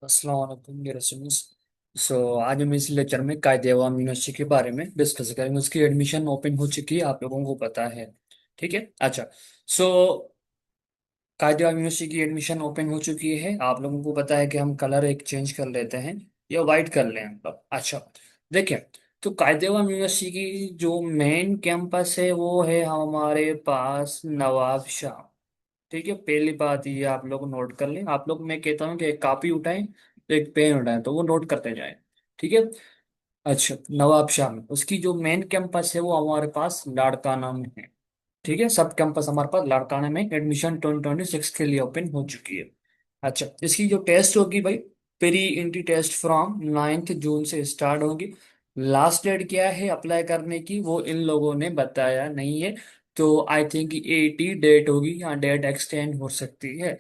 अस्सलाम वालेकुम मेरे स्टूडेंट्स। आज हम इस लेक्चर में कायदे अवाम यूनिवर्सिटी के बारे में डिस्कस करेंगे। उसकी एडमिशन ओपन हो चुकी है, आप लोगों को पता है। ठीक है। अच्छा। सो कायदे अवाम यूनिवर्सिटी की एडमिशन ओपन हो चुकी है। आप लोगों को पता है कि हम कलर एक चेंज कर लेते हैं या वाइट कर लें हम लोग। अच्छा। देखिए, तो कायदे अवाम यूनिवर्सिटी की जो मेन कैंपस है वो है हमारे पास नवाब शाह। ठीक है, पहली बात ये आप लोग नोट कर लें। आप लोग, मैं कहता हूँ कि एक कॉपी उठाएं, एक पेन उठाएं, तो वो नोट करते जाएं। ठीक है। अच्छा, नवाब शाह में उसकी जो मेन कैंपस है वो हमारे पास लाड़काना में है। ठीक है, सब कैंपस हमारे पास लाड़काना में एडमिशन 2026 के लिए ओपन हो चुकी है। अच्छा, इसकी जो टेस्ट होगी भाई, प्री एंट्री टेस्ट फ्रॉम 9 जून से स्टार्ट होगी। लास्ट डेट क्या है अप्लाई करने की वो इन लोगों ने बताया नहीं है। तो आई थिंक 80 डेट होगी या डेट एक्सटेंड हो सकती है।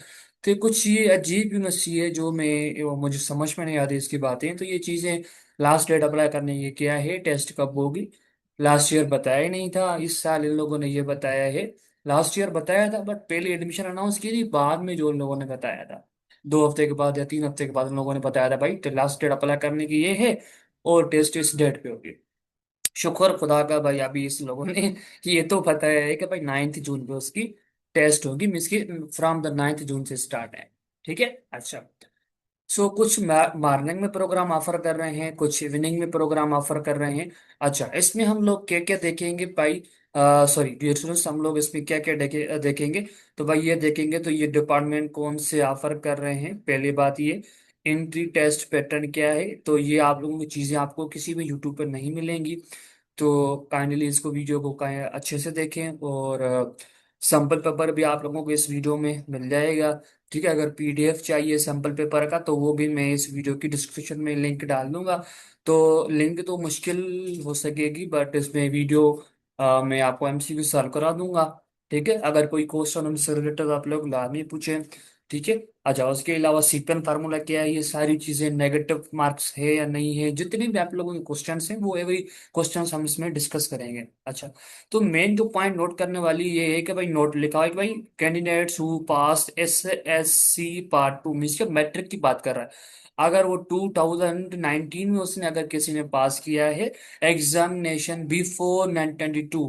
तो कुछ ये अजीब यूनिवर्सिटी है जो मैं वो मुझे समझ में नहीं आती इसकी बातें। तो ये चीज़ें, लास्ट डेट अप्लाई करने की क्या है, टेस्ट कब होगी, लास्ट ईयर बताया ही नहीं था, इस साल इन लोगों ने ये बताया है। लास्ट ईयर बताया था बट पहले एडमिशन अनाउंस की थी, बाद में जो इन लोगों ने बताया था 2 हफ्ते के बाद या 3 हफ्ते के बाद इन लोगों ने बताया था भाई तो लास्ट डेट अप्लाई करने की ये है और टेस्ट इस डेट पे होगी। शुक्र खुदा का भाई, अभी इस लोगों ने ये तो बताया है कि भाई 9 जून पे उसकी टेस्ट होगी, मीन्स की फ्रॉम द 9 जून से स्टार्ट है। ठीक है। अच्छा। कुछ मॉर्निंग में प्रोग्राम ऑफर कर रहे हैं, कुछ इवनिंग में प्रोग्राम ऑफर कर रहे हैं। अच्छा, इसमें हम लोग क्या क्या देखेंगे भाई, सॉरी डियर स्टूडेंट्स, हम लोग इसमें क्या क्या देखेंगे। तो भाई ये देखेंगे तो ये डिपार्टमेंट कौन से ऑफर कर रहे हैं, पहली बात ये एंट्री टेस्ट पैटर्न क्या है। तो ये आप लोगों की चीज़ें आपको किसी भी यूट्यूब पर नहीं मिलेंगी। तो काइंडली इसको वीडियो को अच्छे से देखें और सैम्पल पेपर भी आप लोगों को इस वीडियो में मिल जाएगा। ठीक है, अगर पीडीएफ चाहिए सैम्पल पेपर का तो वो भी मैं इस वीडियो की डिस्क्रिप्शन में लिंक डाल दूंगा। तो लिंक तो मुश्किल हो सकेगी बट इसमें वीडियो मैं आपको एमसीक्यू सॉल्व करा दूंगा। ठीक है, अगर कोई क्वेश्चन उनसे रिलेटेड आप लोग लाजमी पूछें। ठीक है। अच्छा, उसके अलावा सीपीएम फार्मूला क्या है, ये सारी चीजें, नेगेटिव मार्क्स है या नहीं है, जितने भी आप लोगों के क्वेश्चन हैं वो एवरी क्वेश्चन हम इसमें डिस्कस करेंगे। अच्छा, तो मेन जो पॉइंट नोट करने वाली ये है कि भाई नोट लिखा है कि भाई candidates who pass SSC part 2 means के मैट्रिक की बात कर रहा है। अगर वो 2019 में उसने अगर किसी ने पास किया है एग्जामिनेशन बिफोर 1992।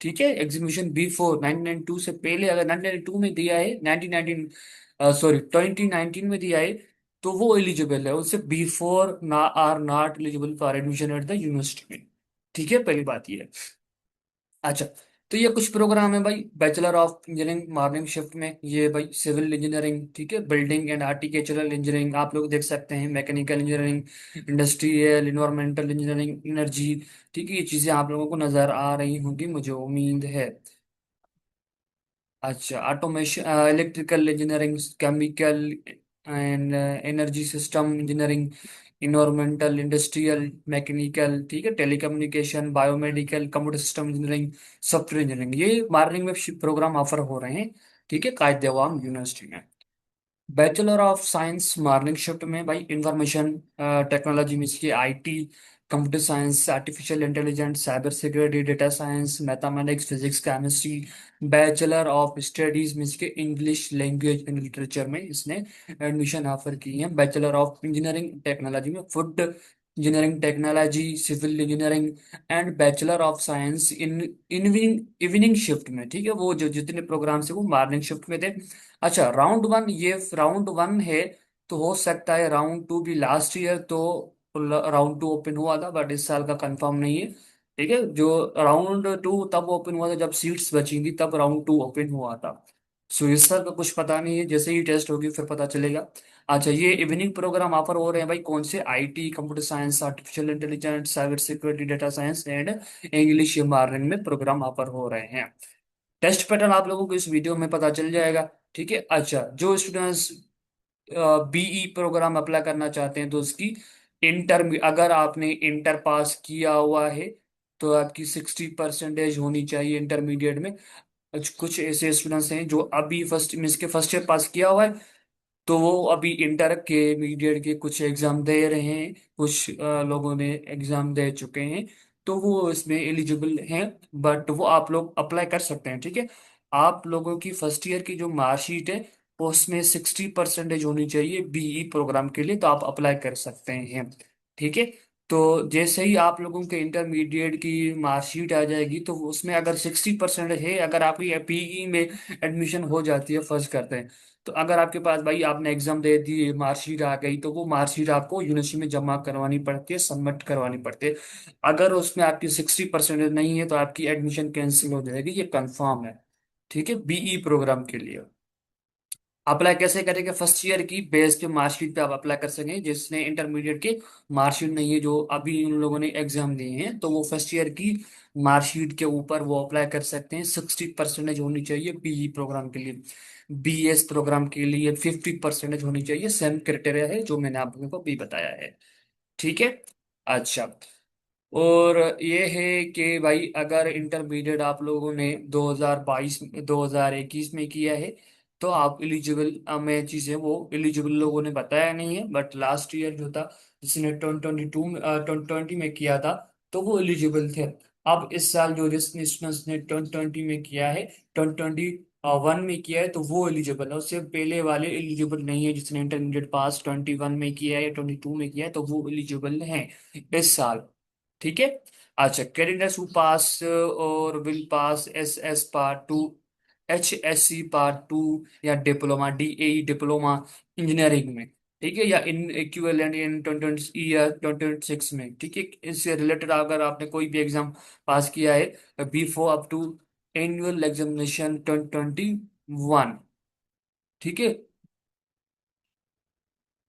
ठीक है, एग्जीबिशन बिफोर 1992 से पहले अगर 1992 में दिया है, 1919 सॉरी 2019 में दिया है, तो वो एलिजिबल है। उससे बिफोर ना are not eligible for admission at the university में। ठीक है, पहली बात ये है। अच्छा, तो ये कुछ प्रोग्राम है भाई, bachelor of engineering morning shift में ये भाई सिविल इंजीनियरिंग, ठीक है, बिल्डिंग एंड आर्किटेक्चरल इंजीनियरिंग आप लोग देख सकते हैं, mechanical engineering, industrial environmental engineering, energy. ठीक है, ये चीजें आप लोगों को नजर आ रही होंगी मुझे उम्मीद है। अच्छा, automation, electrical engineering, chemical and energy system engineering, environmental industrial mechanical, ठीक है, telecommunication, biomedical, computer system engineering, software engineering, ये मॉर्निंग में प्रोग्राम ऑफर हो रहे हैं। ठीक है, कायदे अवाम यूनिवर्सिटी में। Bachelor of science morning shift में भाई इंफॉर्मेशन टेक्नोलॉजी में इसकी IT, computer science, artificial intelligence, cyber security, data science, mathematics, physics, chemistry. Bachelor of studies में इसके इंग्लिश लैंग्वेज एंड लिटरेचर में इसने एडमिशन ऑफर की है। बैचलर ऑफ इंजीनियरिंग टेक्नोलॉजी में food engineering technology, civil engineering and bachelor of science in evening evening shift में। ठीक है, वो जो जितने प्रोग्राम्स है वो मॉर्निंग शिफ्ट में थे। अच्छा, राउंड 1, ये राउंड 1 है। तो हो सकता है राउंड 2 भी, लास्ट ईयर तो राउंड 2 ओपन हुआ था बट इस साल का कंफर्म नहीं है। ठीक है, जो राउंड 2 तब ओपन हुआ था जब सीट्स बची थी, तब राउंड 2 ओपन हुआ था। सो इस साल का कुछ पता नहीं है, जैसे ही टेस्ट होगी फिर पता चलेगा। अच्छा, ये इवनिंग प्रोग्राम ऑफर हो रहे हैं भाई कौन से, IT, computer science, artificial intelligence, cyber security, data science and English morning में प्रोग्राम ऑफर हो रहे हैं। टेस्ट पैटर्न आप लोगों को इस वीडियो में पता चल जाएगा। ठीक है। अच्छा, जो स्टूडेंट्स बीई प्रोग्राम अप्लाई करना चाहते हैं तो उसकी इंटर, अगर आपने इंटर पास किया हुआ है तो आपकी 60% होनी चाहिए इंटरमीडिएट में। कुछ ऐसे स्टूडेंट्स हैं जो अभी फर्स्ट मीन्स के फर्स्ट ईयर पास किया हुआ है, तो वो अभी इंटर के मीडिएट के कुछ एग्जाम दे रहे हैं, कुछ लोगों ने एग्जाम दे चुके हैं, तो वो इसमें एलिजिबल हैं। बट वो आप लोग अप्लाई कर सकते हैं। ठीक है, आप लोगों की फर्स्ट ईयर की जो मार्कशीट है उसमें 60% होनी चाहिए बीई प्रोग्राम के लिए, तो आप अप्लाई कर सकते हैं। ठीक है। तो जैसे ही आप लोगों के इंटरमीडिएट की मार्कशीट आ जाएगी, तो उसमें अगर 60% है, अगर आपकी बीई में एडमिशन हो जाती है, फर्ज करते हैं, तो अगर आपके पास भाई आपने एग्जाम दे दी, मार्कशीट आ गई, तो वो मार्कशीट आपको यूनिवर्सिटी में जमा करवानी पड़ती है, सबमिट करवानी पड़ती है। अगर उसमें आपकी 60% नहीं है, तो आपकी एडमिशन कैंसिल हो जाएगी, ये कंफर्म है। ठीक है, बीई प्रोग्राम के लिए अप्लाई कैसे करेंगे? फर्स्ट ईयर की बेस पे मार्कशीट पे आप अप्लाई कर सकेंगे। जिसने इंटरमीडिएट के मार्कशीट नहीं है, जो अभी उन लोगों ने एग्जाम दिए हैं, तो वो फर्स्ट ईयर की मार्कशीट के ऊपर वो अप्लाई कर सकते हैं। 60% होनी चाहिए बीई प्रोग्राम के लिए। बीएस प्रोग्राम के लिए 50% होनी चाहिए। सेम क्राइटेरिया है जो मैंने आप लोगों को भी बताया है। ठीक है। अच्छा। और ये है कि भाई अगर इंटरमीडिएट आप लोगों ने 2022 2021 में किया है, तो आप एलिजिबल, में चीजें वो एलिजिबल लोगों ने बताया नहीं है, बट लास्ट ईयर जो था, जिसने 2020 में किया था, तो वो एलिजिबल थे। अब इस साल जो जिसने स्टूडेंट्स ने 2020 में किया है, 2021 में किया है, तो वो एलिजिबल है। उससे पहले वाले एलिजिबल नहीं है। जिसने इंटरमीडिएट पास 21 में किया है या 22 में किया है, तो वो एलिजिबल है इस साल। ठीक है। अच्छा, कैंडिडेट्स हु पास और will pass S part 2, HSC part 2, या डिप्लोमा DAE डिप्लोमा इंजीनियरिंग में, ठीक है, या इन इक्विवेलेंट इन 2026 में, ठीक है, इससे रिलेटेड अगर आपने कोई भी एग्जाम पास किया है before up to annual examination 2021, ठीक है,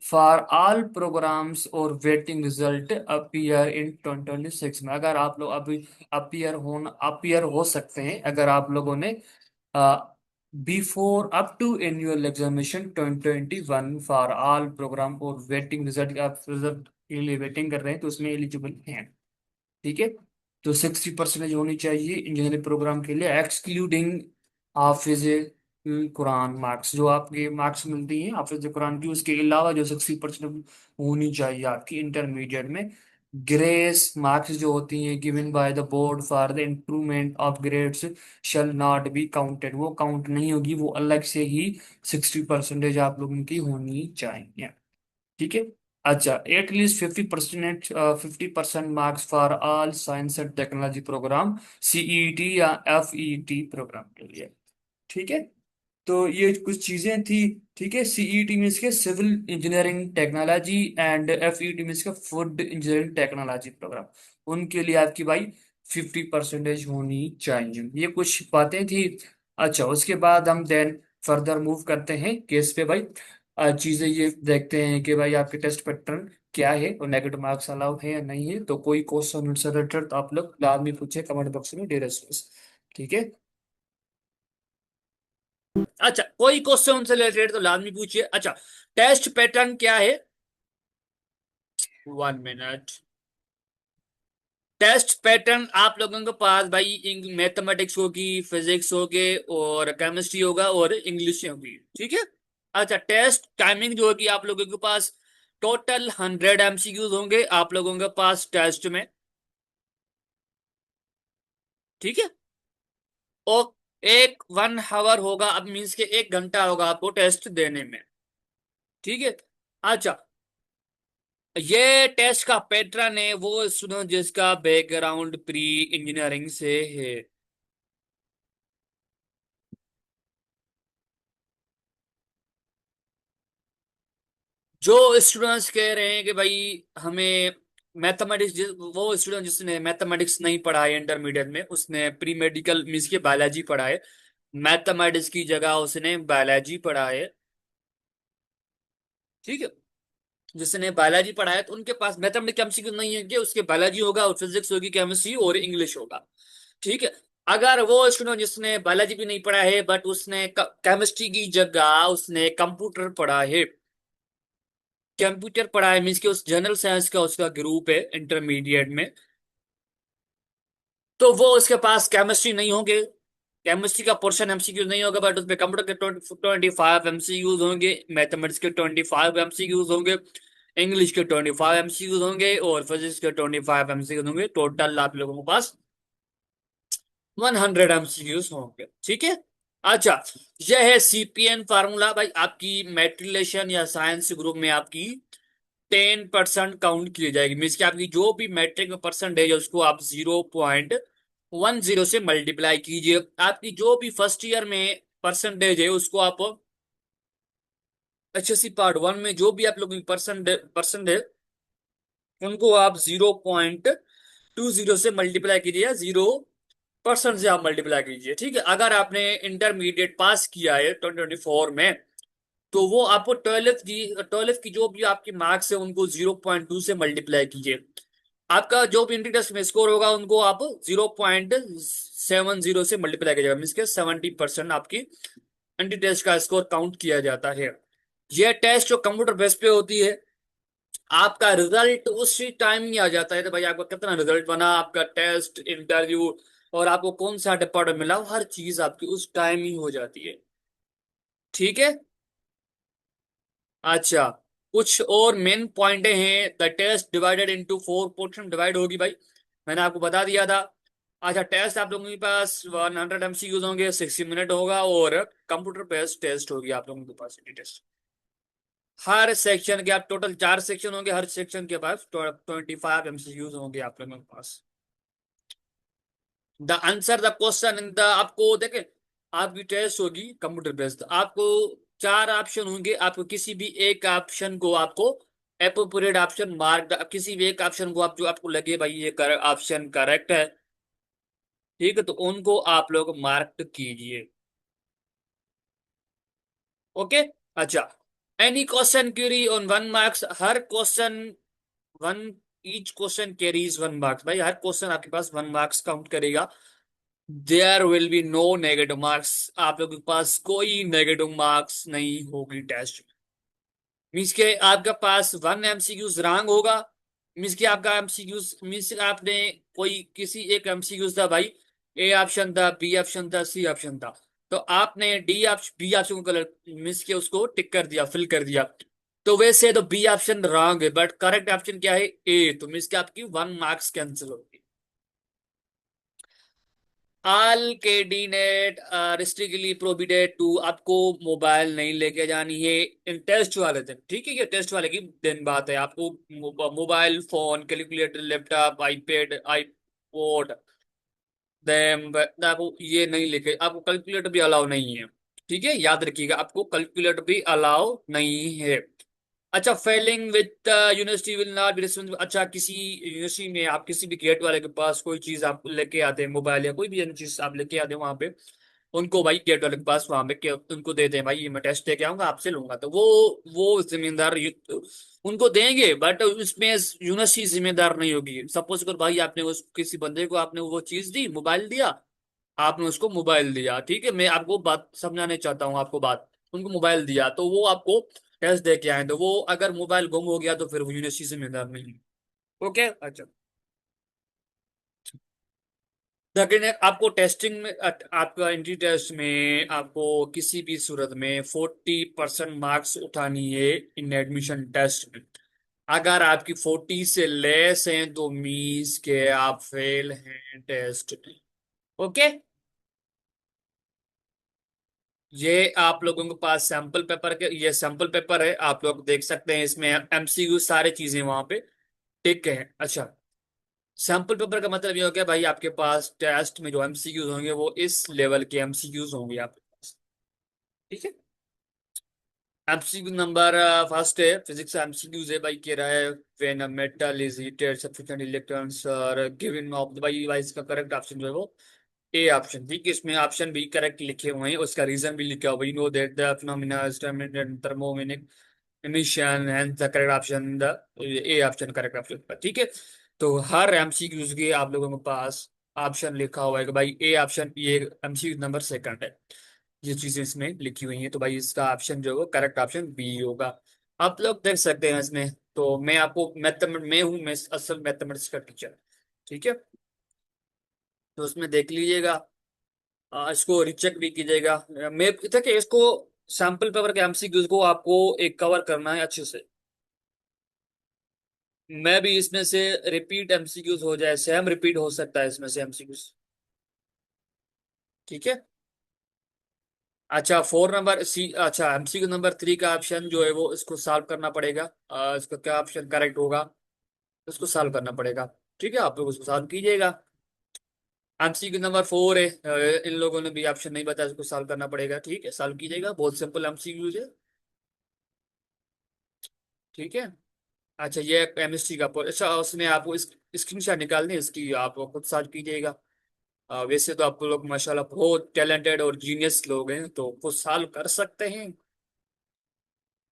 फॉर ऑल प्रोग्राम्स और वेटिंग रिजल्ट अपीयर इन 2026 में, अगर आप लोग अभी अपीयर हो सकते हैं, अगर आप लोगों ने before up to annual examination 2021 for all programme और वेटिंग रिजल्ट, आप रिजल्ट के लिए वेटिंग कर रहे हैं, तो उसमें एलिजिबल हैं। ठीक है। तो 60% होनी चाहिए इंजीनियरिंग प्रोग्राम के लिए, एक्सक्लूडिंग हाफिज कुरान मार्क्स। जो आपके मार्क्स मिलती हैं हाफिज कुरान की, उसके अलावा जो 60% होनी चाहिए आपकी इंटरमीडिएट में। ग्रेस मार्क्स जो होती हैं given by the board for the improvement of grades shall not be counted, वो काउंट नहीं होगी, वो अलग से ही 60% आप लोगों की होनी चाहिए। ठीक है। अच्छा, at least 50% marks for all science and technology programme, CET या FET प्रोग्राम के लिए। ठीक है। तो ये कुछ चीजें थी। ठीक है, CET में इसके civil engineering technology, and FET में इसका फूड इंजीनियरिंग टेक्नोलॉजी प्रोग्राम, उनके लिए आपकी भाई 50% होनी चाहिए। ये कुछ बातें थी। अच्छा, उसके बाद हम देन फर्दर मूव करते हैं केस पे भाई। चीजें ये देखते हैं कि भाई आपके टेस्ट पैटर्न क्या है, और नेगेटिव मार्क्स अलाउड है या नहीं है। तो कोई क्वेश्चन उनसे रिलेटेड तो आप लोग बाद में पूछे कमेंट बॉक्स में, डेयर स्टूडेंट्स। ठीक है। अच्छा, कोई क्वेश्चन उनसे रिलेटेड तो लाजमी पूछिए। अच्छा, टेस्ट पैटर्न क्या है? 1 मिनट। टेस्ट पैटर्न आप लोगों के पास भाई मैथमेटिक्स होगी, फिजिक्स होगे, और केमिस्ट्री होगा, और इंग्लिश होगी। ठीक है। अच्छा, टेस्ट टाइमिंग जो होगी आप लोगों के पास, टोटल 100 MCQs होंगे आप लोगों के पास टेस्ट में। ठीक है। और एक 1 आवर होगा, अब मीन्स के 1 घंटा होगा आपको टेस्ट देने में। ठीक है। अच्छा, ये टेस्ट का पैटर्न है वो सुनो जिसका बैकग्राउंड प्री इंजीनियरिंग से है। जो स्टूडेंट्स कह रहे हैं कि भाई हमें मैथमेटिक्स, वो स्टूडेंट जिसने मैथमेटिक्स नहीं पढ़ा है इंटरमीडिएट में, उसने प्री मेडिकल मीन्स के बायोलॉजी पढ़ा है, मैथमेटिक्स की जगह उसने बायोलॉजी पढ़ा है। ठीक है। जिसने बायोलॉजी पढ़ा है, तो उनके पास मैथमेटिक्स केमिस्ट्री नहीं है, कि उसके बायोलॉजी होगा, और फिजिक्स होगी, केमिस्ट्री और इंग्लिश होगा। ठीक है। अगर वो स्टूडेंट जिसने बायोलॉजी भी नहीं पढ़ा है, बट उसने केमिस्ट्री की जगह उसने कंप्यूटर पढ़ा है, कंप्यूटर पढ़ा है, मीन्स कि उस जनरल साइंस का उसका ग्रुप है इंटरमीडिएट में, तो वो उसके पास केमिस्ट्री नहीं होंगे, केमिस्ट्री का पोर्शन एमसीक्यू नहीं होगा, बट उसमें कंप्यूटर के 25 MCQs होंगे, मैथमेटिक्स के 25 MCQs होंगे, इंग्लिश के 25 MCQs होंगे, और फिजिक्स के 25 MCQs होंगे। टोटल आप लोगों के पास 100 MCQs होंगे। ठीक है। अच्छा, यह है सीपीएन फार्मूला भाई। आपकी मैट्रिकुलेशन या साइंस ग्रुप में आपकी 10% काउंट की जाएगी। मीन्स कि आपकी जो भी मैट्रिक में परसेंटेज है उसको आप 0.10 से मल्टीप्लाई कीजिए। आपकी जो भी फर्स्ट ईयर में परसेंटेज है उसको आप एचएससी पार्ट वन में जो भी आप लोगों की परसेंट है उनको आप 0.20 से मल्टीप्लाई कीजिए, या 0% से आप मल्टीप्लाई कीजिए। ठीक है, अगर आपने इंटरमीडिएट पास किया है 2024 में, तो वो आपको ट्वेल्थ की जो भी आपकी मार्क्स है उनको 0.2 से मल्टीप्लाई कीजिए। आपका जो भी इंट्री टेस्ट में स्कोर होगा उनको आप 0.70 से मल्टीप्लाई कीजिएगा। मीन्स के 70% आपकी इंट्री टेस्ट का स्कोर काउंट किया जाता है। यह टेस्ट जो कंप्यूटर बेस पे होती है, आपका रिजल्ट उसी टाइम ही आ जाता है। तो भाई आपका कितना रिजल्ट बना, आपका टेस्ट, इंटरव्यू, और आपको कौन सा डिपार्टमेंट मिला, हर चीज आपकी उस टाइम ही हो जाती है। ठीक है। अच्छा, कुछ और मेन पॉइंट हैं। The test divided into 4 portion divide होगी भाई, मैंने आपको बता दिया था। अच्छा, टेस्ट आप लोगों के पास 100 MCQs होंगे, 60 मिनट होगा, और कंप्यूटर बेस्ड टेस्ट होगी आप लोगों के पास। टेस्ट हर सेक्शन के, आप टोटल 4 सेक्शन होंगे, हर सेक्शन के पास 25 MCQs होंगे आप लोगों के पास। The answer the question in the, आपको देखे, आपकी टेस्ट होगी कंप्यूटर बेस्ड। आपको 4 ऑप्शन होंगे, आपको किसी भी एक ऑप्शन को आपको अप्रोप्रिएट ऑप्शन मार्क, किसी भी एक ऑप्शन को आप जो आपको लगे भाई ये ऑप्शन करेक्ट है, ठीक है, तो उनको आप लोग मार्क कीजिए। ओके। अच्छा, any question query on 1 marks, हर question one, each question carries 1 marks भाई, हर क्वेश्चन आपके पास 1 मार्क्स काउंट करेगा। There will be no negative marks, आप लोगों के पास कोई नेगेटिव मार्क्स नहीं होगी टेस्ट। मीन्स के आपके पास 1 MCQs रॉन्ग होगा, मीन्स कि आपका एमसीक्यूज, मीन्स आपने कोई किसी एक एमसीक्यूज था भाई, ए ऑप्शन था, बी ऑप्शन था, सी ऑप्शन था, तो आपने बी ऑप्शन को कलर मीन्स के उसको टिक कर दिया, फिल कर दिया, तो वैसे तो बी ऑप्शन रॉन्ग है, बट करेक्ट ऑप्शन क्या है, ए, तो मीन्स के आपकी 1 मार्क्स कैंसिल होगी। ऑल के डी नेट रिस्ट्रिक्टली प्रोहिबिटेड टू, आपको मोबाइल नहीं लेके जानी है इन टेस्ट वाले दिन। ठीक है, ये टेस्ट वाले की दिन बात है। आपको mobile phone, calculator, laptop, iPad, iPod, आपको ये नहीं लेके, आपको कैलकुलेटर भी अलाउ नहीं है। ठीक है, याद रखिएगा, आपको कैलकुलेटर भी अलाउ नहीं है। अच्छा, failing with university will not be responsible. अच्छा, किसी यूनिवर्सिटी में आप किसी भी गेट वाले के पास कोई चीज आप लेके आते हैं, मोबाइल या कोई भी अन्य चीज आप लेके आते हैं वहां पे, उनको भाई गेट वाले के पास वहां पे उनको देते हैं भाई, ये मैं टेस्ट दे के आऊंगा, आपसे लूंगा, तो वो जिम्मेदार उनको देंगे, बट उसमें यूनिवर्सिटी जिम्मेदार नहीं होगी। सपोज कर भाई आपने उस किसी बंदे को आपने वो चीज दी, मोबाइल दिया, आपने उसको मोबाइल दिया, ठीक है, मैं आपको बात समझाने चाहता हूँ आपको बात, उनको मोबाइल दिया तो वो आपको टेस्ट दे के आए, तो वो अगर मोबाइल गुम हो गया तो फिर वो यूनिवर्सिटी से जिम्मेदार नहीं है। ओके। अच्छा, सेकंड है, आपको टेस्टिंग में आपका एंट्री टेस्ट में आपको किसी भी सूरत में 40% मार्क्स उठानी है इन एडमिशन टेस्ट में। अगर आपकी 40 से लेस हैं तो मीन्स के आप फेल हैं टेस्ट में। ओके। ये आप लोगों के पास सैंपल पेपर के, ये सैंपल पेपर है, आप लोग देख सकते हैं, इसमें एमसीक्यू सारी चीजें वहां पे टिक है। अच्छा, सैंपल पेपर का मतलब ये हो गया भाई, आपके पास टेस्ट में जो एमसीक्यूज होंगे वो इस लेवल के एमसीक्यूज होंगे आपके पास। ठीक है। एमसीक्यू नंबर फर्स्ट है, फिजिक्स एमसीक्यूज है भाई, कह रहा है when a metal is heated sufficient electrons are given off, भाई भाई इसका करेक्ट ऑप्शन जो है वो ए ऑप्शन। ठीक है, इसमें ऑप्शन भी करेक्ट लिखे हुए हैं, उसका रीजन भी लिखा हुआ है, know that the phenomena is thermionic emission, and the correct option the A option correct option. ठीक है, तो हर एमसीक्यूज के आप लोगों के पास ऑप्शन लिखा हुआ है कि भाई ए ऑप्शन, ये एमसीक्यू नंबर सेकंड है, ये चीजें इसमें लिखी हुई हैं, तो भाई इसका ऑप्शन जो है करेक्ट ऑप्शन बी होगा। आप लोग देख सकते हैं इसमें, तो मैं आपको मैथमेट मैं हूँ, मैं असल मैथमेटिक्स का टीचर। ठीक है, तो उसमें देख लीजिएगा, इसको रिचेक भी कीजिएगा। मैं देखिए इसको सैंपल पेपर के एमसीक्यूज को आपको एक कवर करना है अच्छे से। मैं भी इसमें से रिपीट एमसीक्यूज हो जाए, सेम रिपीट हो सकता है इसमें से एमसीक्यूज। ठीक है। अच्छा, 4 नंबर सी, अच्छा एमसीक्यू नंबर 3 का ऑप्शन जो है वो इसको सॉल्व करना पड़ेगा। इसका क्या ऑप्शन करेक्ट होगा, इसको सॉल्व करना पड़ेगा। ठीक है, आप लोग उसको सॉल्व कीजिएगा। एमसीक्यू नंबर 4 है, इन लोगों ने भी ऑप्शन नहीं बताया, इसको सॉल्व करना पड़ेगा। ठीक है, सॉल्व कीजिएगा, बहुत सिंपल एमसीक्यू है। ठीक है। अच्छा, ये केमिस्ट्री का अच्छा, उसमें आपको इस स्क्रीन शॉट निकालनी है इसकी, आप खुद सॉल्व कीजिएगा। वैसे तो आप लोग माशाल्लाह बहुत टैलेंटेड और जीनियस लोग हैं, तो खुद सॉल्व कर सकते हैं।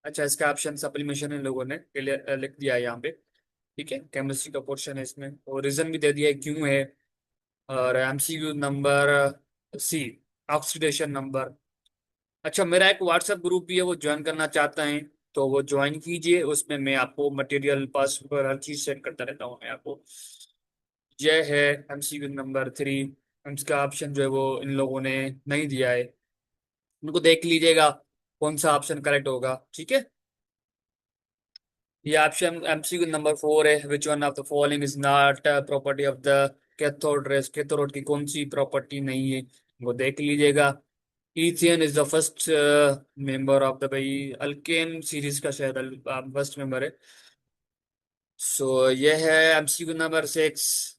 अच्छा, इसका ऑप्शन सप्लीमेशन इन लोगों ने लिख दिया है यहाँ पे। ठीक है, केमिस्ट्री का क्वेश्चन है इसमें, और रीजन भी दे दिया है क्यों है। और MCQ number C, oxidation number. अच्छा, मेरा एक व्हाट्सएप ग्रुप भी है, वो ज्वाइन करना चाहता है तो वो ज्वाइन कीजिए, उसमें मैं आपको मटेरियल पास पर हर चीज सेंड करता रहता हूँ मैं आपको। यह है एमसीक्यू नंबर 3। इसका ऑप्शन जो है वो इन लोगों ने नहीं दिया है, उनको देख लीजिएगा कौन सा ऑप्शन करेक्ट होगा। ठीक है। ये ऑप्शन एमसीक्यू नंबर 4 है, which one of the following is not property of the cathode rays, cathode की कौन सी प्रॉपर्टी नहीं है, वो देख लीजिएगा। Ethane is the first member of the, भाई अल्केन सीरीज का शायद फर्स्ट मेंबर है। सो ये है एमसीक्यू नंबर 6।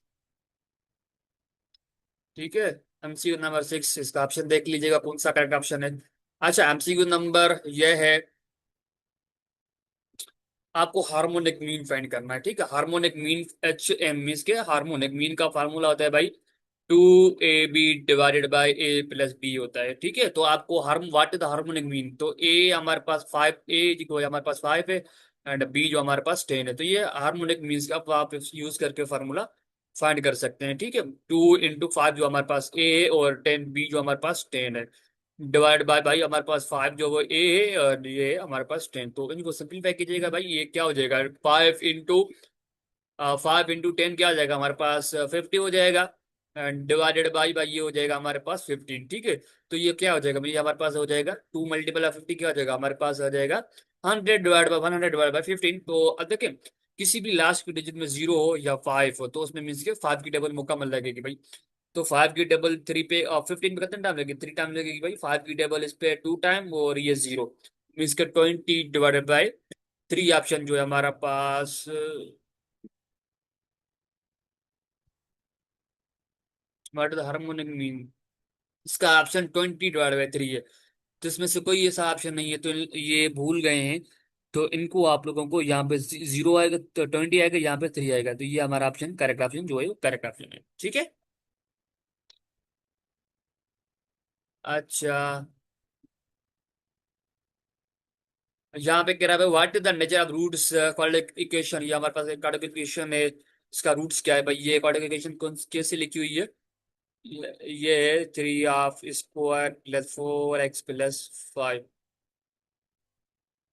ठीक है, एमसीक्यू नंबर 6, इसका ऑप्शन देख लीजिएगा कौन सा करेक्ट ऑप्शन है। अच्छा, एमसीक्यू नंबर यह है, आपको हार्मोनिक मीन फाइंड करना है। ठीक है, harmonic mean H M mean के हार्मोनिक मीन का फार्मूला होता है भाई 2ab divided by a plus B होता है। ठीक है, तो आपको हार्म what is the harmonic mean, तो a हमारे पास 5, a जो हमारे पास 5 है, एंड b जो हमारे पास 10 है, तो ये हार्मोनिक मीन्स का आप यूज करके फार्मूला फाइंड कर सकते हैं। ठीक है, 2 into 5 जो हमारे पास a है, और 10b जो हमारे पास 10 है, डिवाइड बाय भाई हमारे पास 5 जो वो ए है, और ये है हमारे पास 10, तो इनको सिंपलीफाई कीजिएगा भाई, ये क्या हो जाएगा, 5 into 10 क्या हो जाएगा हमारे पास, 50 हो जाएगा। एंड डिवाइडेड बाई भाई ये हो जाएगा हमारे पास 15। ठीक है, तो ये क्या हो जाएगा भाई, हमारे पास हो जाएगा 2 × 50 क्या हो जाएगा हमारे पास, आ जाएगा 100 डिवाइड बाई 100 डिवाइड बाई 15। तो अब देखिए, किसी भी लास्ट की डिजिट में 0 हो या 5 हो, तो उसमें मीन्स के 5 की टेबल मुकम्मल लगेगी भाई। तो 5 की टेबल 3 पे और 15 पे कितने टाइम लगेगी, 3 टाइम लगेगी भाई। 5 की टेबल इस पे 2 टाइम, और ये 0, मीन्स के 20 डिवाइडेड बाई 3 ऑप्शन जो है हमारा पास, व्हाट इज हार्मोनिक मीन, इसका ऑप्शन 20 डिवाइड बाई 3 है। तो इसमें से कोई ऐसा ऑप्शन नहीं है, तो ये भूल गए हैं। तो इनको आप लोगों को यहाँ पे 0 आएगा, तो 20 आएगा, यहाँ पे 3 आएगा, तो ये हमारा ऑप्शन करेक्ट ऑप्शन जो है वो करेक्ट ऑप्शन है। ठीक है। अच्छा, यहाँ पे कह रहा है what is the nature of roots quadratic equation, ये हमारे पास एक क्वाड्रेटिक इक्वेशन है, इसका रूट्स क्या है भाई, ये क्वाड्रेटिक इक्वेशन कौन कैसे लिखी हुई है, ये है 3 x² + 4x + 5।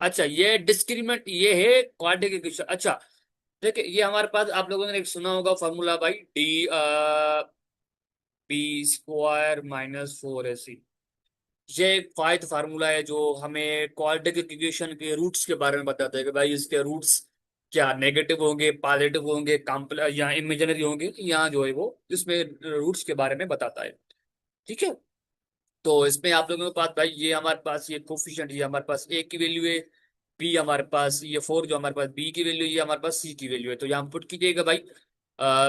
अच्छा, ये डिस्क्रिमिनेंट, ये है क्वाड्रेटिक इक्वेशन। अच्छा, देखिए ये हमारे पास आप लोगों ने एक सुना होगा फॉर्मूला भाई, b² - 4ac। ये एक फाइव फार्मूला है जो हमें क्वाड्रेटिक इक्वेशन के रूट्स के बारे में बताता है कि भाई इसके रूट्स क्या नेगेटिव होंगे, पॉजिटिव होंगे, कॉम्प्लेक्स या इमेजिनरी होंगे, यहाँ जो है वो इसमें रूट्स के बारे में बताता है। ठीक है, तो इसमें आप लोगों के पास भाई ये हमारे पास ये कोफिशिएंट, ये हमारे पास ए की वैल्यू है, बी हमारे पास ये 4 जो हमारे पास बी की वैल्यू है, ये हमारे पास सी की वैल्यू है, तो यहाँ पुट कीजिएगा भाई।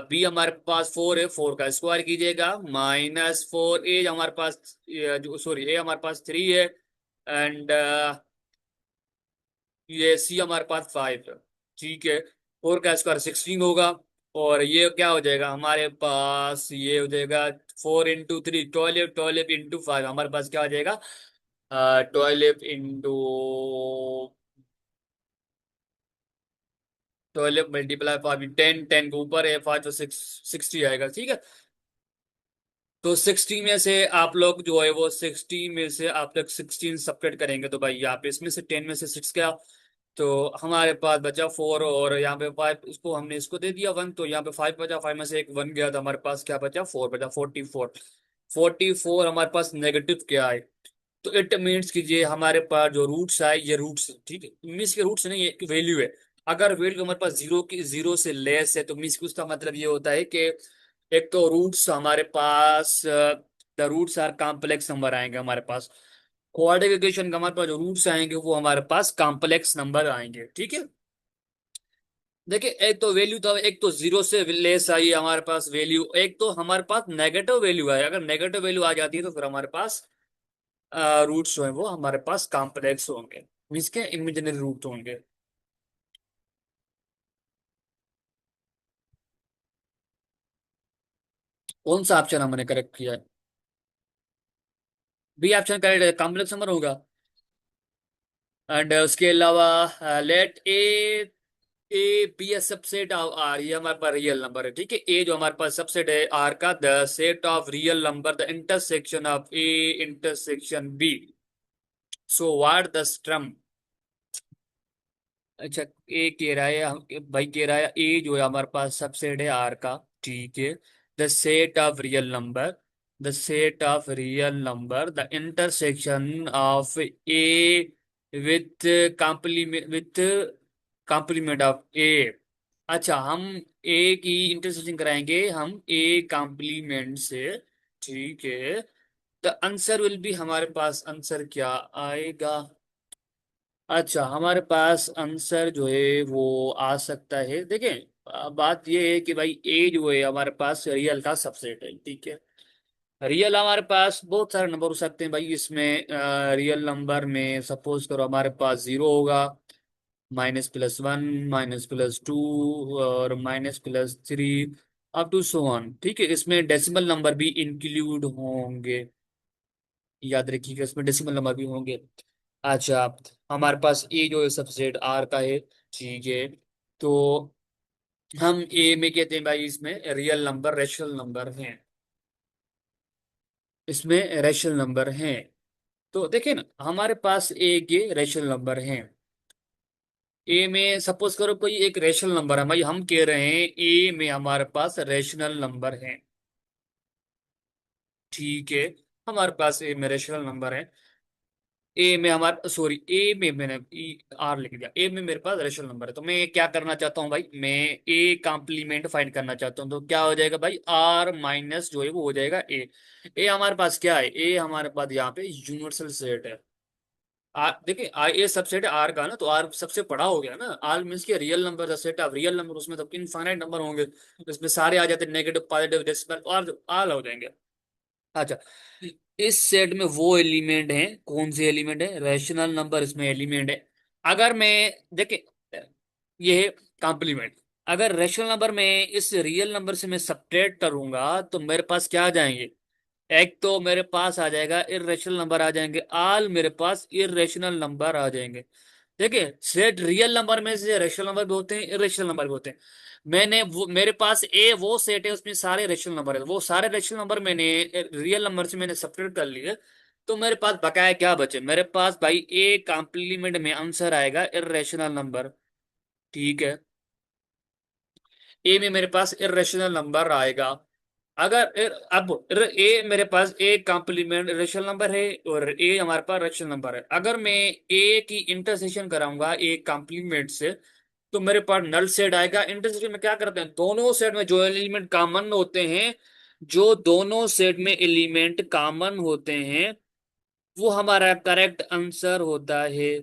बी हमारे पास 4 है, 4 का स्क्वायर कीजिएगा, -4 ए हमारे पास, जो सॉरी ए हमारे पास 3 है, एंड ये सी हमारे पास 5 है। ठीक है, 4 का स्क्वायर 16 होगा, और ये क्या हो जाएगा हमारे पास, ये हो जाएगा 4 × 3 12, 12 × 5 हमारे पास क्या हो जाएगा, 12 × 5 10, 10 के ऊपर है 5 तो 60 आएगा। ठीक है, तो 60 में से आप लोग जो है वो 60 में से आप लोग 16 सब्ट्रैक्ट करेंगे, तो भाई यहाँ पे इसमें से 10 में से 6 गया, तो हमारे पास बचा 4, और यहाँ पे 5, इसको हमने इसको दे दिया 1, तो यहाँ पे 5 बचा, 5 में से एक 1 गया, तो हमारे पास क्या बचा, 4 बचा, 44। 44 हमारे पास नेगेटिव क्या है, तो इट मीन्स कि ये हमारे पास जो रूट्स है ये रूट्स, ठीक है, मीन्स के रूट्स नहीं, ये वैल्यू है। अगर वैल्यू हमारे पास जीरो से लेस है, तो मीन्स कि उसका मतलब ये होता है कि एक तो रूट्स हमारे पास, the roots are complex number आएंगे हमारे पास। क्वाड्रेटिक इक्वेशन का हमारे पास जो रूट्स आएंगे वो हमारे पास कॉम्प्लेक्स नंबर आएंगे, ठीक है। देखिए एक तो वैल्यू था, एक तो जीरो से लेस आई हमारे पास वैल्यू, एक तो हमारे पास नेगेटिव वैल्यू है। अगर नेगेटिव वैल्यू आ जाती है तो फिर हमारे पास रूट्स जो है वो हमारे पास कॉम्प्लेक्स होंगे, मीन्स के इमेजिनरी रूट होंगे। कौन सा ऑप्शन हमने करेक्ट किया है? B option correct, complex number होगा। एंड उसके अलावा let A B A subset of R, ये हमारे पास रियल नंबर है, ठीक है। ए जो हमारे पास सबसेट है आर का, the set of real number the intersection of A intersection B. So what the स्ट्रम। अच्छा, ए कह रहा है भाई, कह रहा है ए जो है हमारे पास सबसेट है आर का, ठीक है। The set of real number, the set of real number the intersection of A with complement, with complement of A. अच्छा, हम ए की इंटरसेक्शन कराएंगे हम ए कॉम्प्लीमेंट से, ठीक है। द आंसर विल बी, हमारे पास आंसर क्या आएगा? अच्छा, हमारे पास आंसर जो है वो आ सकता है, देखें बात ये है कि भाई ए जो है हमारे पास रियल का सबसेट है, ठीक है। रियल हमारे पास बहुत सारे नंबर हो सकते हैं भाई इसमें। रियल नंबर में सपोज करो हमारे पास जीरो होगा, minus plus one, minus plus two, और minus plus three, up to so on, ठीक है। इसमें डेसिमल नंबर भी इंक्लूड होंगे, याद रखिएगा इसमें डेसिमल नंबर भी होंगे। अच्छा, हमारे पास ए जो है सबसेट आर का है, ठीक है। तो हम ए में कहते हैं भाई इसमें रियल नंबर रेशनल नंबर हैं, इसमें रेशनल नंबर हैं। तो देखिए ना, हमारे पास ए के रेशनल नंबर हैं। ए में सपोज करो कोई एक रेशनल नंबर है भाई, हम कह रहे हैं ए में हमारे पास रेशनल नंबर है, ठीक है। हमारे पास ए में रेशनल नंबर है। ए में हमारा, सॉरी, ए में मैंने आर लिख दिया, ए में मेरे पास रेशनल नंबर है। तो मैं क्या करना चाहता हूँ भाई, मैं ए कॉम्प्लीमेंट फाइंड करना चाहता हूँ। तो क्या हो जाएगा भाई, आर माइनस जो है वो हो जाएगा ए। ए हमारे पास क्या है, ए हमारे पास यहाँ पे यूनिवर्सल सेट है। आर देखिए, आई ए सबसेट है आर का ना, तो आर सबसे बड़ा हो गया ना। आर मीन्स के real number, set of real number, उसमें तो इनफाइनाइट नंबर होंगे, इसमें सारे आ जाते हैं, नेगेटिव पॉजिटिव डेसिमल और आल हो जाएंगे। अच्छा, इस सेट में वो एलिमेंट हैं, कौन से एलिमेंट है, रैशनल नंबर इसमें एलिमेंट है। अगर मैं, देखिए ये है कॉम्प्लीमेंट, अगर रैशनल नंबर में इस रियल नंबर से मैं सब्ट्रैक्ट करूंगा तो मेरे पास क्या आ जाएंगे, एक तो मेरे पास आ जाएगा इरेशनल नंबर आ जाएंगे, आल मेरे पास इरेशनल नंबर आ जाएंगे। देखिए सेट रियल नंबर में से रेशनल नंबर भी होते हैं, इरेशनल नंबर भी होते हैं। मैंने वो, मेरे पास ए वो सेट है उसमें सारे रेशनल नंबर है, वो सारे रेशनल नंबर मैंने रियल नंबर से मैंने सब्ट्रैक्ट कर लिए। तो मेरे पास बकाया क्या बचे, मेरे पास भाई ए कॉम्प्लीमेंट में आंसर आएगा इरेशनल नंबर, ठीक है। ए में मेरे पास इरेशनल नंबर आएगा। अगर अब ए मेरे पास ए कॉम्प्लीमेंट रेशनल नंबर है और ए हमारे पास रेशनल नंबर है, अगर मैं ए की इंटरसेक्शन कराऊंगा ए कॉम्प्लीमेंट से तो मेरे पास नल सेट आएगा। इंटरसेक्शन में क्या करते हैं, दोनों सेट में जो एलिमेंट कॉमन होते हैं, जो दोनों सेट में एलिमेंट कॉमन होते हैं वो हमारा करेक्ट आंसर होता है।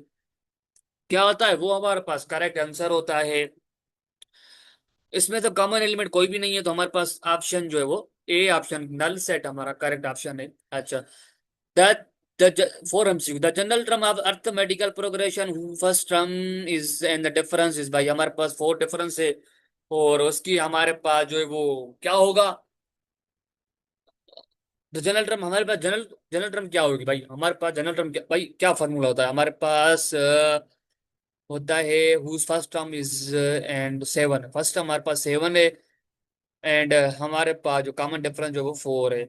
क्या होता है, वो हमारे पास करेक्ट आंसर होता है। इसमें तो कॉमन एलिमेंट कोई भी नहीं है, तो हमारे पास ऑप्शन जो है वो ए ऑप्शन नल सेट हमारा करेक्ट ऑप्शन है। अच्छा, the four MCQ, the general term of arithmetical progression first term is and the difference is, भाई हमारे पास फोर डिफरेंस है और उसकी हमारे पास जो है वो क्या होगा, द जनरल टर्म हमारे पास जनरल जनरल टर्म क्या होगी भाई, हमारे पास जनरल टर्म क्या भाई, क्या फॉर्मूला होता है हमारे पास, होता है whose first term is and seven, first term हमारे पास सेवन है एंड हमारे पास जो कॉमन डिफरेंस जो है वो फोर है।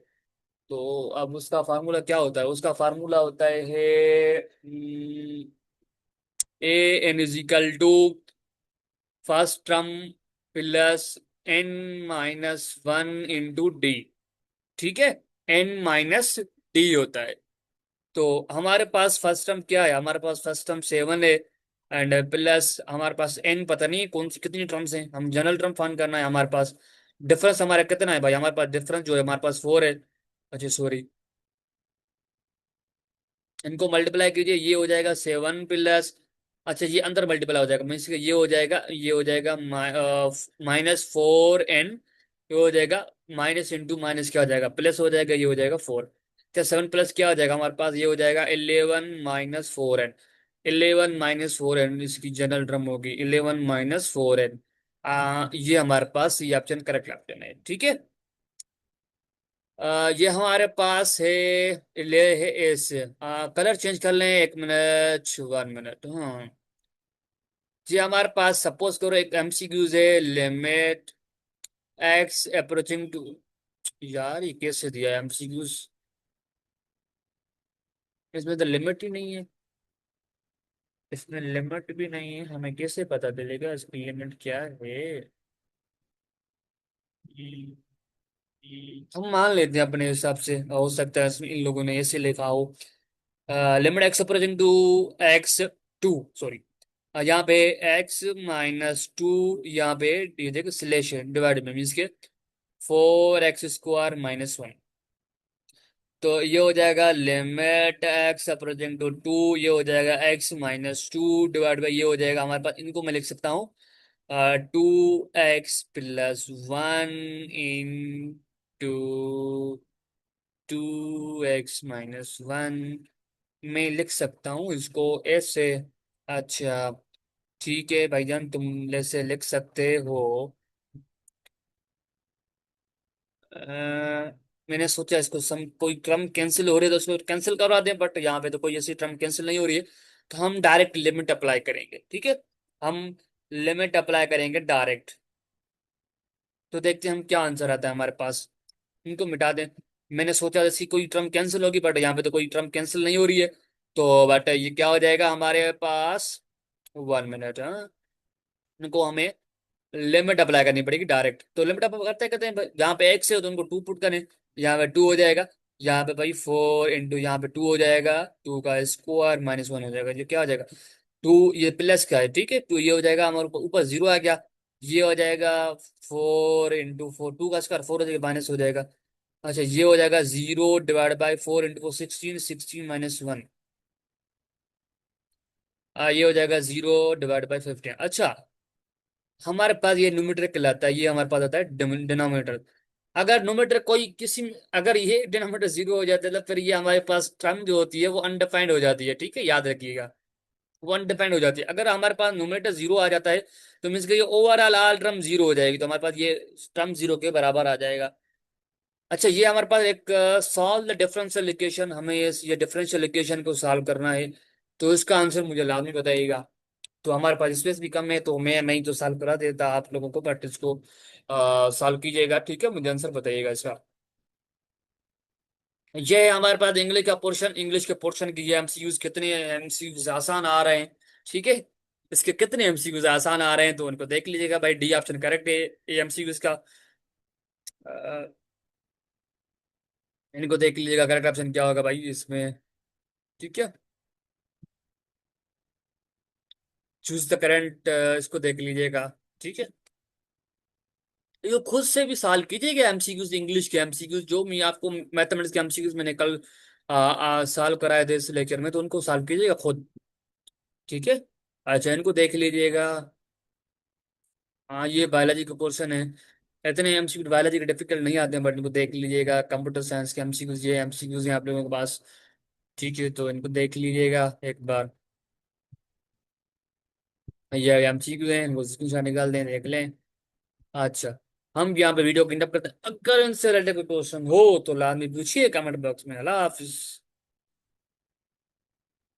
तो अब उसका फार्मूला क्या होता है, उसका फार्मूला होता है A N is equal to first term plus N minus one into D, ठीक है। एन माइनस डी होता है। तो हमारे पास फर्स्ट टर्म क्या है, हमारे पास फर्स्ट टर्म सेवन है एंड प्लस हमारे पास एन, पता नहीं कौन सी कितनी टर्म्स हैं, हम जनरल टर्म फाइंड करना है हमारे पास। डिफरेंस हमारा कितना है भाई, हमारे पास डिफरेंस जो है हमारे पास फोर है। अच्छा सॉरी, इनको मल्टीप्लाई कीजिए, ये हो जाएगा 7 प्लस, अच्छा ये अंदर मल्टीप्लाई हो जाएगा, मीन्स ये हो जाएगा -4n, ये हो जाएगा माइनस इंटू माइनस क्या हो जाएगा, प्लस हो जाएगा, ये हो जाएगा 4। क्या 7 प्लस क्या हो जाएगा हमारे पास, ये हो जाएगा 11 - 4n। 11 - 4n इसकी जनरल टर्म होगी 11 - 4n। ये हमारे पास ये ऑप्शन करेक्ट ऑप्शन है, ठीक है। ये हमारे पास है, ले है एस। कलर चेंज कर लें, 1 मिनट, 1 मिनट, हाँ। जी हमारे पास सपोज करो एक एमसीक्यूज है, लिमिट एक्स अप्रोचिंग टू, यार ये कैसे दिया एमसीक्यूज, इसमें तो लिमिट ही नहीं है, इसमें लिमिट भी नहीं है, हमें कैसे पता चलेगा इसकी लिमिट क्या है। हम मान लेते हैं अपने हिसाब से, हो सकता है इसमें इन लोगों ने ऐसे लिखा हो, limit x approaching to x2, sorry, यहाँ पे x - 2, यहाँ पे ये देखो स्लेश है, डिवाइड में मीन्स के 4x² - 1। तो ये हो जाएगा लिमिट एक्स अप्रोचिंग टू 2, ये हो जाएगा x - 2 डिवाइड बाई, ये हो जाएगा हमारे पास, इनको मैं लिख सकता हूँ 2x+1 इन टू x - 1, मैं लिख सकता हूँ इसको ऐसे। अच्छा ठीक है भाईजान, तुम ऐसे लिख सकते हो। मैंने सोचा इसको कोई टर्म कैंसिल हो रही है तो उसको कैंसिल करवा दें, बट यहाँ पे तो कोई ऐसी टर्म कैंसिल नहीं हो रही है, तो हम डायरेक्ट लिमिट अप्लाई करेंगे, ठीक है। हम लिमिट अप्लाई करेंगे डायरेक्ट, तो देखते हैं हम क्या आंसर आता है हमारे पास। इनको मिटा दें, मैंने सोचा जैसी कोई टर्म कैंसिल होगी, बट यहाँ पे तो कोई टर्म कैंसिल नहीं हो रही है, तो बट ये क्या हो जाएगा हमारे पास, 1 मिनट, हाँ। इनको हमें लिमिट अप्लाई करनी पड़ेगी डायरेक्ट, तो लिमिट अप्लाई करते करते हैं, जहाँ पे एक्स है तो उनको 2 पुट करें, यहाँ पे 2 हो जाएगा, यहाँ पे भाई 4 इंटू यहाँ पे 2 हो जाएगा, 2 का स्क्वायर - 1 हो जाएगा, ये क्या हो जाएगा 2, ये प्लस का है, ठीक है, तो ये हो जाएगा हमारे ऊपर ऊपर 0 आ गया, ये हो जाएगा 4 इंटू 4, 2 का स्क्वायर 4 हो जाएगा, माइनस हो जाएगा। अच्छा ये हो जाएगा 0 डिवाइड बाई 4 इंटू 16, 16 - 1, ये हो जाएगा 0 डिवाइड बाई 15। अच्छा हमारे पास ये न्यूमरेटर कहलाता है, ये हमारे पास आता है डिनोमिनेटर। अगर न्यूमरेटर कोई किसी, अगर ये डिनोमिनेटर 0 हो जाता है तो फिर ये हमारे पास टर्म जो होती है वो अनडिफाइंड हो जाती है, ठीक है, याद रखिएगा, वो अनडिफाइंड हो जाती है। अगर हमारे पास न्यूमरेटर 0 आ जाता है तो मीन्स कि ये ओवरऑल ऑल टर्म 0 हो जाएगी, तो हमारे पास ये टर्म 0 के बराबर आ जाएगा। अच्छा ये हमारे पास एक सॉल्व द डिफरेंशियल इक्वेशन, हमें ये डिफरेंशियल इक्वेशन को सॉल्व करना है, तो इसका आंसर मुझे लाजमी बताइएगा। तो हमारे पास स्पेस भी कम है, तो मैं ही तो सॉल्व करा देता आप लोगों को, बट इसको सॉल्व कीजिएगा, ठीक है, मुझे आंसर बताइएगा इसका। ये है हमारे पास इंग्लिश का पोर्शन, इंग्लिश के पोर्शन की ये एमसीक्यूज, कितने एमसीक्यूज आसान आ रहे हैं, ठीक है, इसके कितने एमसीक्यूज आसान आ रहे हैं, तो उनको देख लीजिएगा भाई, डी ऑप्शन करेक्ट है ये एमसीक्यूज का। अ, इनको देख लीजिएगा करेक्ट ऑप्शन क्या होगा भाई इसमें, ठीक है। चूज द करंट, इसको देख लीजिएगा, ठीक है। ये खुद से भी सॉल्व कीजिएगा एमसीक्यूज, इंग्लिश के एमसीक्यूज जो मैं आपको मैथमेटिक्स के एमसीक्यूज मैंने कल सॉल्व कराए थे इस लेक्चर में, तो उनको सॉल्व कीजिएगा खुद, ठीक है। अच्छा इनको देख लीजिएगा। हाँ ये बायोलॉजी का पोर्शन है, इतने एमसीक्यू बायोलॉजी के डिफिकल्ट नहीं आते हैं, बट इनको देख लीजिएगा, कंप्यूटर साइंस के एमसीक्यूज, ये एमसीक्यूज हैं आप लोगों के पास, ठीक है, तो इनको देख लीजिएगा एक बार। ये एमसीक्यू हैं, इनको स्क्रीनशॉट निकाल दें, देख लें। अच्छा हम यहाँ पे वीडियो को इंटअप करते हैं, अगर इनसे रिलेटेड कोई क्वेश्चन हो तो लाजमी पूछिए कमेंट बॉक्स में। अल्लाह हाफिज।